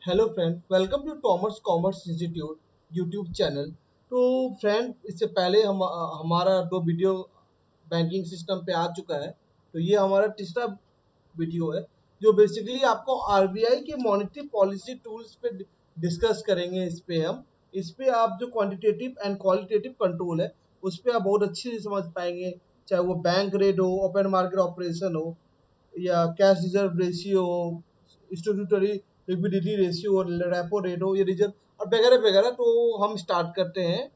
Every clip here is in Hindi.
Hello friend, welcome to Thomas commerce institute YouTube channel. तो फ्रेंड, इससे पहले हमारा दो वीडियो बैंकिंग सिस्टम पे आ चुका है। तो ये हमारा तीसरा वीडियो है जो बेसिकली आपको आरबीआई के मॉनेटरी पॉलिसी टूल्स पे डिस्कस करेंगे। इस पे आप जो क्वांटिटेटिव एंड क्वालिटेटिव कंट्रोल है उस पे आप बहुत अच्छे से समझ पाएंगे। चाहे वो बैंक रेट हो, ओपन मार्केट ऑपरेशन हो, या कैश रिजर्व रेशियो हो, स्टैट्यूटरी लिक्विडिटी रेशियो और रेपो रेट हो, ये रिजर्व और वगैरह वगैरह। तो हम स्टार्ट करते हैं।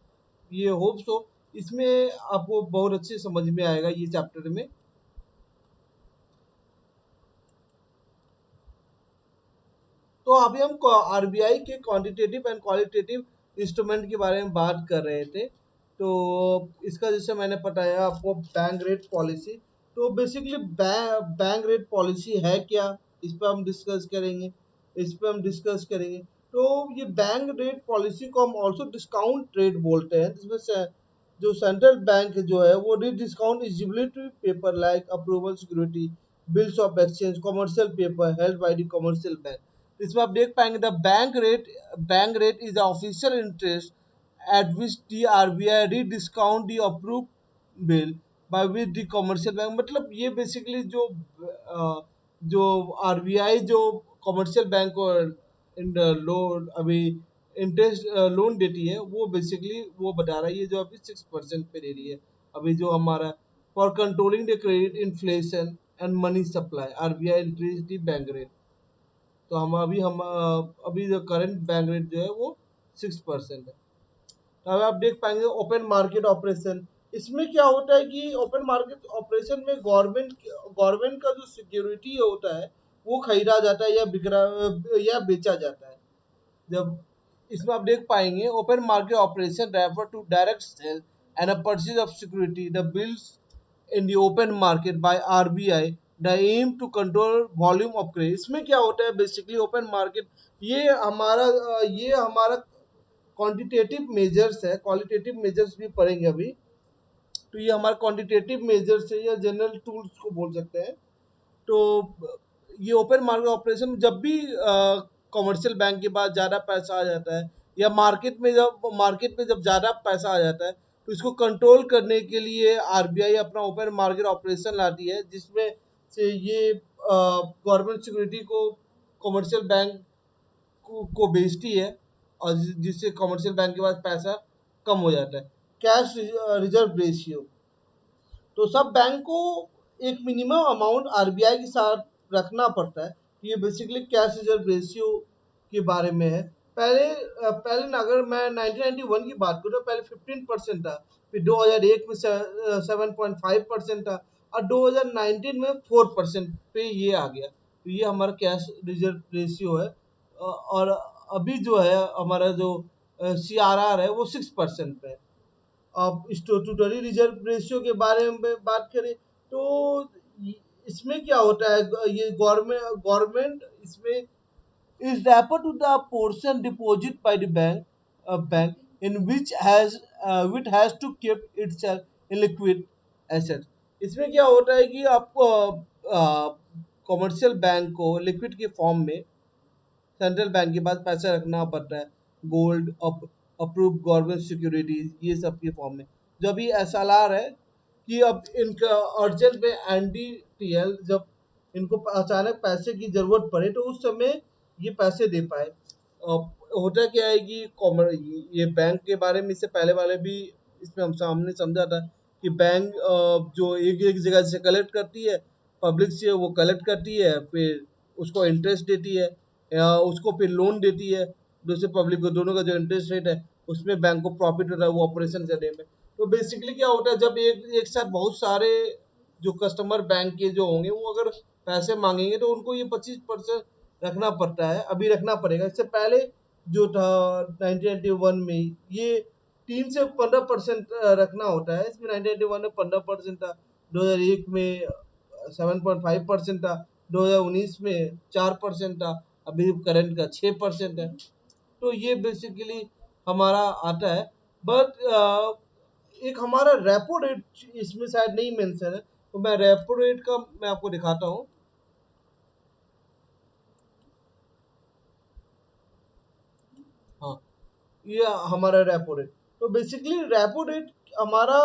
ये होप सो इसमें आपको बहुत अच्छे समझ में आएगा ये चैप्टर में। तो अभी हम आरबीआई के क्वांटिटेटिव एंड क्वालिटेटिव इंस्ट्रूमेंट के बारे में बात कर रहे थे। तो इसका जैसे मैंने बताया आपको बैंक रेट पॉलिसी। तो बेसिकली बैंक रेट पॉलिसी है क्या, इस पर हम डिस्कस करेंगे। तो ये बैंक रेट पॉलिसी को हम ऑल्सो डिस्काउंट रेट बोलते हैं, जिसमें से जो सेंट्रल बैंक जो है वो discount eligibility paper like approval security, bills of exchange, commercial paper held by the commercial bank. इसमें आप देख पाएंगे the bank rate is the official interest at which the RBI rediscount the approve bill by which the commercial bank. मतलब ये बेसिकली जो आरबीआई जो कमर्शियल बैंक को इन लोन अभी इंटरेस्ट लोन देती है, वो बेसिकली वो बता रहा है ये जो अभी 6% पे दे रही है। अभी जो हमारा for controlling the credit inflation and money supply RBI increase the bank rate. तो अभी जो करंट बैंक रेट जो है वो 6% है। तो अब आप देख पाएंगे ओपन मार्केट ऑपरेशन। इसमें क्या होता है कि ओपन मार्केट ऑपरेशन में गवर्नमेंट का जो सिक्योरिटी होता है वो खरीदा जाता है या बेचा जाता है। जब इसमें आप देख पाएंगे open market operation refer to direct sale and a purchase of security the bills in the open market by RBI the aim to control volume of credit. इसमें क्या होता है बेसिकली ओपन मार्केट, ये हमारा क्वांटिटेटिव मेजर्स है, क्वालिटेटिव मेजर्स भी पढ़ेंगे अभी। तो ये हमारा क्वांटिटेटिव मेजर्स है या जनरल टूल्स को बोल सकते हैं। तो ये ओपन मार्केट ऑपरेशन जब भी कमर्शियल बैंक के पास ज़्यादा पैसा आ जाता है या मार्केट में जब ज़्यादा पैसा आ जाता है, तो इसको कंट्रोल करने के लिए आरबीआई अपना ओपन मार्केट ऑपरेशन लाती है, जिसमें से ये गवर्नमेंट सिक्योरिटी को कमर्शियल बैंक को बेचती है और जिससे कमर्शियल बैंक के पास पैसा कम हो जाता है। कैश रिजर्व रेशियो, तो सब बैंक को एक मिनिमम अमाउंट आरबीआई के साथ रखना पड़ता है। ये बेसिकली कैश रिजर्व रेशियो के बारे में है। पहले अगर मैं 1991 की बात करूँ तो पहले 15% था, फिर 2001 में 7.5% था और 2019 में 4% पे ये आ गया। तो ये हमारा कैश रिजर्व रेशियो है। और अभी जो है हमारा जो सीआरआर है वो 6% पे है। अब स्टैट्यूटरी रिजर्व रेशियो के बारे में बात करें तो इसमें क्या होता है, ये गवर्नमेंट इसमें is refer to the portion deposit by the bank in which has to keep itself in liquid asset। इसमें क्या होता है कि आपको कमर्शियल बैंक को लिक्विड के फॉर्म में सेंट्रल बैंक के पास पैसा रखना पड़ता है, गोल्ड, अप्रूव गवर्नमेंट सिक्योरिटीज, ये सब के फॉर्म में। जो अभी एसएलआर है कि अब इनका अर्जेंट में एनडीटीएल जब इनको अचानक पैसे की जरूरत पड़े तो उस समय ये पैसे दे पाए। होता क्या है कि ये बैंक के बारे में इससे पहले वाले भी इसमें हमने समझा था कि बैंक जो एक एक जगह से कलेक्ट करती है, पब्लिक से वो कलेक्ट करती है, फिर उसको इंटरेस्ट देती है या उसको फिर लोन देती है दूसरे पब्लिक को। दोनों का जो इंटरेस्ट रेट है उसमें बैंक को प्रॉफिट होता है वो ऑपरेशन करने में। तो बेसिकली क्या होता है जब एक एक साथ बहुत सारे जो कस्टमर बैंक के जो होंगे वो अगर पैसे मांगेंगे तो उनको ये 25% रखना पड़ता है, अभी रखना पड़ेगा। इससे पहले जो था 1991 में ये 3 से 15% रखना होता है। इसमें 1991 में 15% था, 2001 में 7.5% था, 2019 में 4% था, अभी करंट का 6% है। तो ये बेसिकली हमारा आता है। बट एक हमारा रेपो रेट इसमें शायद नहीं मेंशन है, तो मैं रेपो रेट का मैं आपको दिखाता हूँ। ये हमारा रेपो रेट। तो बेसिकली रेपो रेट हमारा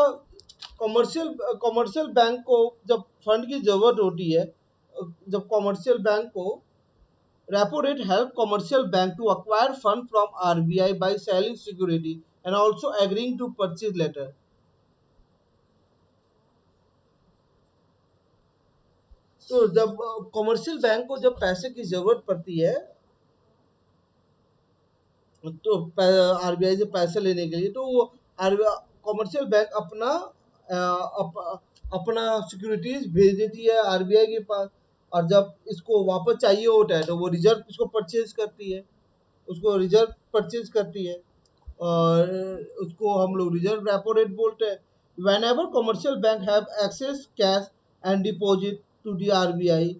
कमर्शियल कमर्शियल बैंक को जब फंड की जरूरत होती है, जब कमर्शियल बैंक को repo rate help commercial bank to acquire fund from RBI by selling security and also agreeing to purchase letter। तो जब कमर्शियल बैंक को जब पैसे की जरूरत पड़ती है, तो आरबीआई से पैसे लेने के लिए, तो वो कमर्शियल बैंक अपना सिक्योरिटीज भेज देती है आरबीआई के पास। और जब इसको वापस चाहिए होता है तो वो रिजर्व इसको परचेज करती है, उसको रिजर्व परचेज करती है, और उसको हम लोग रिजर्व रेपो रेट बोलते हैं। Whenever commercial bank have excess cash and deposit to the RBI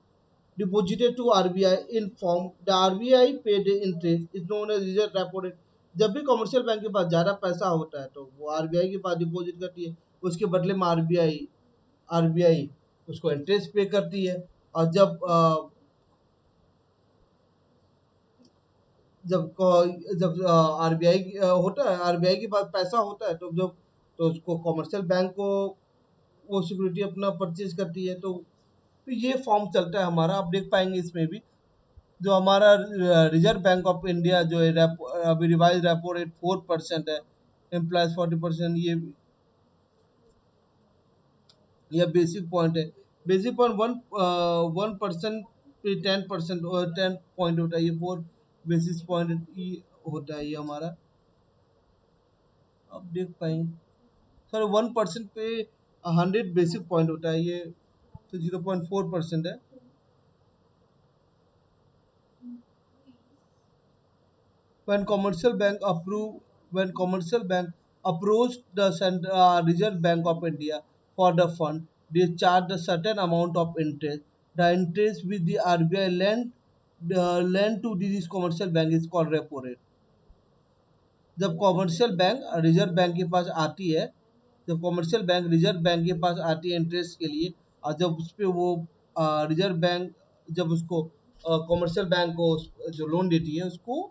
deposited to RBI in form, the RBI paid interest is known as reserve repo rate। जब भी कमर्शियल बैंक के पास ज़्यादा पैसा होता है तो वो आरबीआई के पास डिपॉजिट करती है, उसके बदले में आरबीआई आरबीआई उसको इंटरेस्ट पे करती है। और जब जब आरबीआई होता है, आरबीआई के पास पैसा होता है, तो उसको कमर्शियल बैंक को वो सिक्योरिटी अपना परचेज करती है। तो ये फॉर्म चलता है हमारा। आप देख पाएंगे इसमें भी जो हमारा रिजर्व बैंक ऑफ इंडिया जो है अभी रिवाइज रेपो रेट 4% है, एम्प्लॉयज 40%। ये बेसिक पॉइंट है। बेसिक पॉइंट 1% पे 10% और 10 पॉइंट होता है, ये 4 बेसिस पॉइंट होता है ये हमारा। आप देख पाएंगे सर 1% पे 100 बेसिक पॉइंट होता है ये, तो 0.4% है। when commercial bank approve when commercial bank approached the Reserve Bank of India for the fund, they charge a certain amount of interest. The interest which the RBI lend to this commercial bank is called repo rate। जब कॉमर्शियल बैंक रिजर्व बैंक के पास आती है, जब कॉमर्शियल बैंक रिजर्व बैंक के पास आती है इंटरेस्ट के लिए, और जब उस पर वो रिजर्व बैंक जब उसको कॉमर्शियल बैंक को जो लोन देती है उसको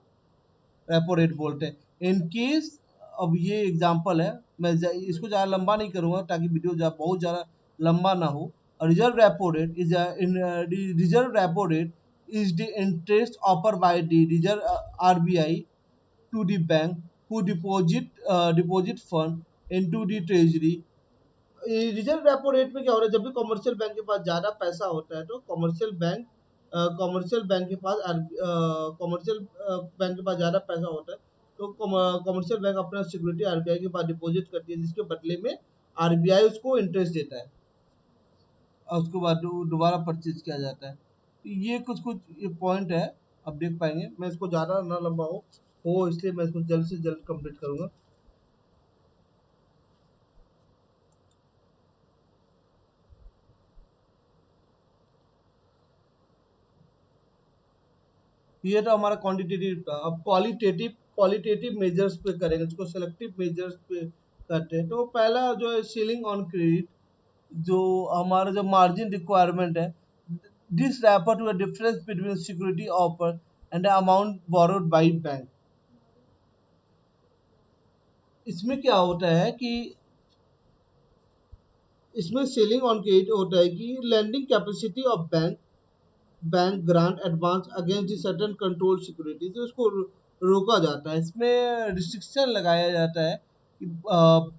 रेपो रेट बोलते हैं। इन केस, अब ये एग्जांपल है, मैं इसको ज़्यादा लंबा नहीं करूँगा ताकि वीडियो बहुत ज़्यादा लंबा ना हो। Reserve repo rate is reserve repo rate is the interest offer by the reserve RBI to the bank who deposit fund into the treasury। Reserve repo rate में क्या हो रहा है, जब भी कमर्शियल बैंक के पास ज्यादा पैसा होता है तो कमर्शियल बैंक के पास कमर्शियल बैंक के पास ज्यादा पैसा होता है, तो कमर्शियल बैंक अपना सिक्योरिटी आरबीआई के पास डिपॉजिट करती है, जिसके बदले में आरबीआई उसको इंटरेस्ट देता है, और उसके बाद दोबारा परचेज किया जाता है। तो ये कुछ कुछ ये पॉइंट है, आप देख पाएंगे। मैं इसको ज़्यादा ना लंबा हो इसलिए मैं इसको जल्द से जल्द कंप्लीट करूँगा। ये तो हमारा क्वांटिटेटिव था। अब क्वालिटेटिव क्वालिटेटिव मेजर्स पे करेंगे, इसको सेलेक्टिव मेजर्स पे करते हैं। तो पहला जो है सीलिंग ऑन क्रेडिट, जो हमारा जो मार्जिन रिक्वायरमेंट है, this refer to the difference between security offer and the amount borrowed by bank. इसमें क्या होता है कि इसमें सेलिंग ऑन क्रेडिट होता है कि lending capacity of bank grant advance against the certain control security, तो उसको रोका जाता है। इसमें रिस्ट्रिक्शन लगाया जाता है कि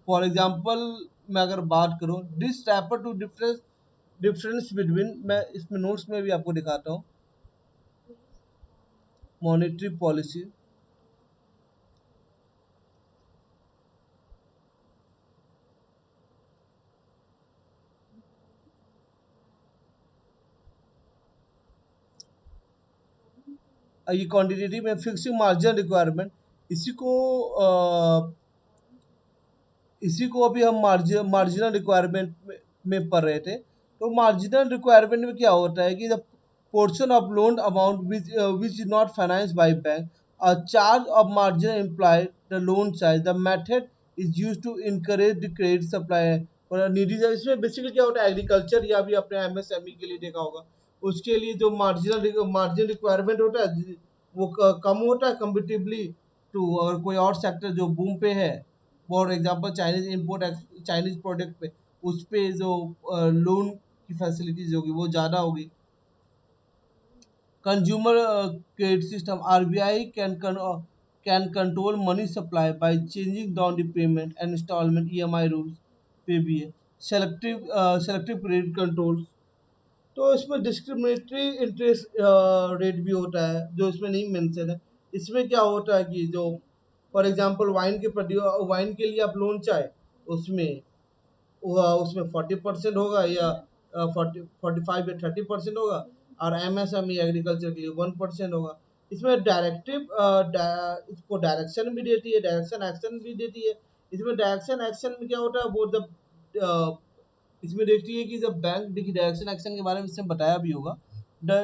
फॉर एग्जांपल मैं अगर बात करूं, this refer to difference between, मैं इसमें नोट्स में भी आपको दिखाता हूं, मॉनेटरी पॉलिसी। ये क्वांटिटेटिव में फिक्सिंग मार्जिन रिक्वायरमेंट, इसी को इसी को अभी हम मार्जिनल रिक्वायरमेंट में पढ़ रहे थे। तो मार्जिनल रिक्वायरमेंट में क्या होता है कि the portion of loan amount which is not finance by bank, a charge of margin imply the loan size, the method is use to encourage the credit supply और नीडी। इसमें बेसिकली क्या होता है, एग्रीकल्चर या भी अपने एमएसएमई के लिए देखा होगा, उसके लिए जो मार्जिन रिक्वायरमेंट होता है वो कम होता है कंपेटिवली टू अगर कोई और सेक्टर जो बूम पे है, for example Chinese import, Chinese product पे, उस पे जो लोन की फैसिलिटीज होगी वो ज़्यादा होगी। Consumer credit system RBI can control money supply by changing down the payment and installment EMI rules पे भी है। सेलेक्टिव क्रेडिट कंट्रोल्स, तो इसमें डिस्क्रिमिनेटरी इंटरेस्ट रेट भी होता है जो इसमें नहीं मेंशन है। इसमें क्या होता है कि जो फॉर एग्जांपल वाइन के लिए आप लोन चाहे, उसमें उसमें 40% होगा या 45 या 30% होगा, और एमएसएमई एग्रीकल्चर के लिए 1% होगा। इसमें इसको डायरेक्शन भी देती है, डायरेक्शन एक्शन भी देती है। इसमें डायरेक्शन एक्शन में क्या होता है, वो जब इसमें देखती है कि जब बैंक, देखिए डायरेक्शन एक्शन के बारे में इसमें बताया भी होगा,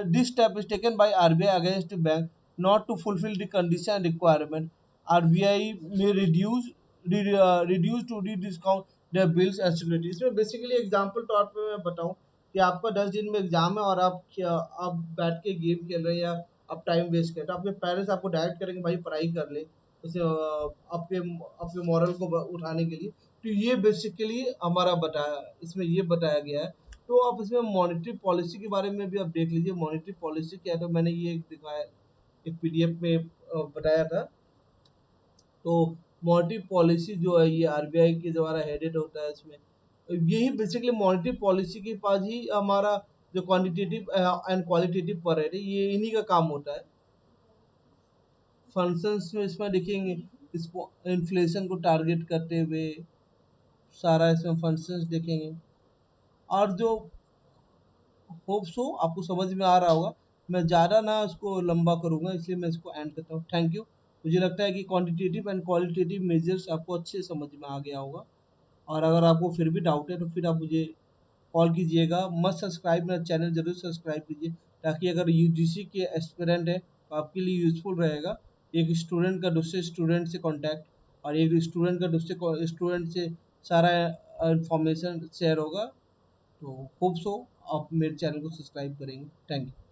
this step is taken by RBI against bank not to fulfil the condition requirement, RBI में reduce to discount their bills and security. इसमें बेसिकली एग्जांपल तौर पे मैं बताऊं कि आपका 10 दिन में एग्जाम है और आप बैठ के गेम खेल रहे हैं या आप टाइम वेस्ट कर रहे हैं, तो आपके पेरेंट्स आपको डायरेक्ट करेंगे भाई पढ़ाई कर ले, उसे आपके आपके मॉरल को उठाने के लिए। तो ये बेसिकली हमारा बताया, इसमें ये बताया गया है। तो आप इसमें मॉनेटरी पॉलिसी के बारे में भी आप देख लीजिए, मॉनेटरी पॉलिसी क्या है, तो मैंने ये दिखाया एक पीडीएफ में बताया था। तो मॉनेटरी पॉलिसी जो है ये आरबीआई के द्वारा हेडेड होता है। इसमें यही बेसिकली मॉनेटरी पॉलिसी के पास ही हमारा जो क्वांटिटेटिव एंड क्वालिटेटिव पर है ये इन्हीं का काम होता है। फंक्शंस में इसमें देखेंगे, इसको इन्फ्लेशन को टारगेट करते हुए सारा इसमें फंक्शंस देखेंगे। और जो होप सो आपको समझ में आ रहा होगा, मैं ज़्यादा ना इसको लंबा करूँगा, इसलिए मैं इसको एंड करता हूँ। Thank you. मुझे लगता है कि क्वांटिटेटिव एंड क्वालिटेटिव मेजर्स आपको अच्छे से समझ में आ गया होगा, और अगर आपको फिर भी डाउट है तो फिर आप मुझे कॉल कीजिएगा। मस्ट सब्सक्राइब, मेरा चैनल जरूर सब्सक्राइब कीजिए, ताकि अगर यूजीसी के एस्पिरेंट है तो आपके लिए यूजफुल रहेगा। एक स्टूडेंट का दूसरे स्टूडेंट से कॉन्टैक्ट, और एक स्टूडेंट का दूसरे स्टूडेंट से सारा इंफॉर्मेशन शेयर होगा। तो होप सो आप मेरे चैनल को सब्सक्राइब करेंगे। Thank you.